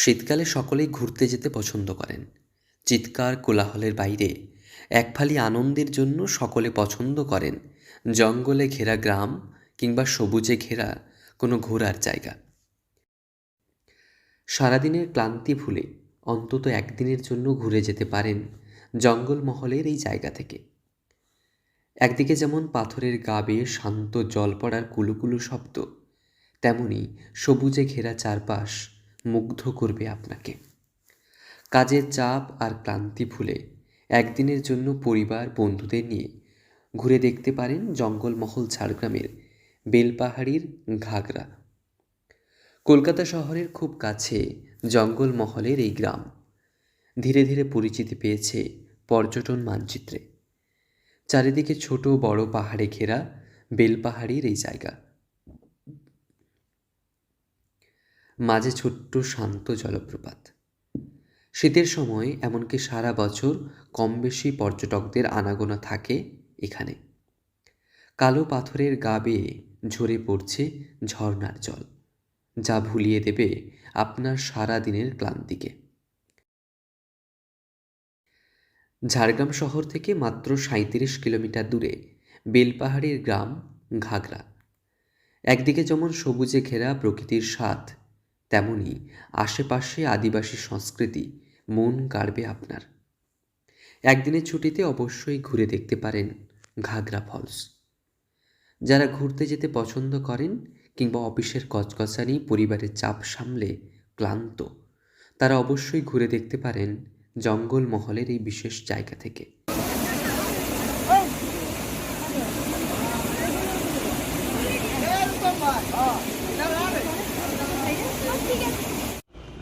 শীতকালে সকলেই ঘুরতে যেতে পছন্দ করেন। চিৎকার কোলাহলের বাইরে এক ফালি আনন্দের জন্য সকলে পছন্দ করেন জঙ্গলে ঘেরা গ্রাম কিংবা সবুজে ঘেরা কোনো ঘোরার জায়গা। সারাদিনের ক্লান্তি ভুলে অন্তত একদিনের জন্য ঘুরে যেতে পারেন জঙ্গলমহলের এই জায়গা থেকে। একদিকে যেমন পাথরের গা বেয়ে শান্ত জল পড়ার কুলুকুলু শব্দ, তেমনি সবুজে ঘেরা চারপাশ মুগ্ধ করবে আপনাকে। কাজের চাপ আর ক্লান্তি ভুলে একদিনের জন্য পরিবার বন্ধুদের নিয়ে ঘুরে দেখতে পারেন জঙ্গলমহল ঝাড়গ্রামের বেলপাহাড়ির ঘাগরা। কলকাতা শহরের খুব কাছে জঙ্গলমহলের এই গ্রাম ধীরে ধীরে পরিচিতি পেয়েছে পর্যটন মানচিত্রে। চারিদিকে ছোট বড় পাহাড়ে ঘেরা বেলপাহাড়ির এই জায়গা, মাঝে ছোট্ট শান্ত জলপ্রপাত। শীতের সময় এমনকি সারা বছর কম বেশি পর্যটকদের আনাগোনা থাকে এখানে। কালো পাথরের গা বেয়ে ঝরে পড়ছে ঝর্ণার জল, যা ভুলিয়ে দেবে আপনার সারা দিনের ক্লান্তিকে। ঝাড়গ্রাম শহর থেকে মাত্র ৩৭ কিলোমিটার দূরে বেলপাহাড়ির গ্রাম ঘাগরা। একদিকে যেমন সবুজে ঘেরা প্রকৃতির স্বাদ, তেমনি আশেপাশে আদিবাসী সংস্কৃতি মন কাড়বে আপনার। একদিনের ছুটিতে অবশ্যই ঘুরে দেখতে পারেন ঘাগরা ফলস। যারা ঘুরতে যেতে পছন্দ করেন কিংবা অফিসের কচকচানি পরিবারের চাপ সামলে ক্লান্ত, তারা অবশ্যই ঘুরে দেখতে পারেন জঙ্গলমহলের এই বিশেষ জায়গা থেকে।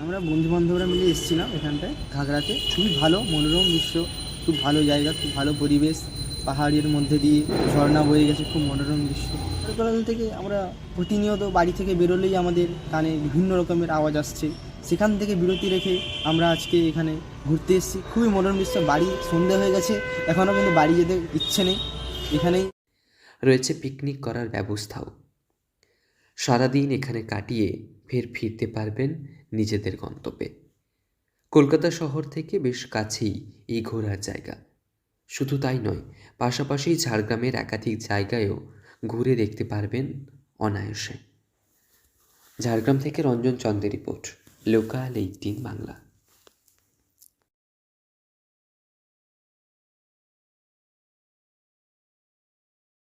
আমরা বন্ধুবান্ধবরা মিলে এসেছিলাম এখানটায় ঘাগড়াতে। খুবই ভালো মনোরম দৃশ্য, খুব ভালো জায়গা, খুব ভালো পরিবেশ। পাহাড়ের মধ্যে দিয়ে ঝর্ণা বয়ে গেছে, খুব মনোরম দৃশ্য। ছোটোবেলা থেকে আমরা প্রতিনিয়ত বাড়ি থেকে বেরোলেই আমাদের কানে বিভিন্ন রকমের আওয়াজ আসছে, সেখান থেকে বিরতি রেখে আমরা আজকে এখানে ঘুরতে এসেছি। খুবই মনোরম দৃশ্য। বাড়ি সন্ধে হয়ে গেছে, এখনও কিন্তু বাড়ি যেতে ইচ্ছে নেই। এখানেই রয়েছে পিকনিক করার ব্যবস্থাও। সারাদিন এখানে কাটিয়ে ফের ফিরতে পারবেন নিজেদের গন্তব্যে। কলকাতা শহর থেকে বেশ কাছেই এই ঘোরার জায়গা। শুধু তাই নয়, পাশাপাশি ঝাড়গ্রামের একাধিক জায়গায়ও ঘুরে দেখতে পারবেন অনায়াসে। ঝাড়গ্রাম থেকে রঞ্জন চন্দের রিপোর্ট, লোকাল 18 বাংলা।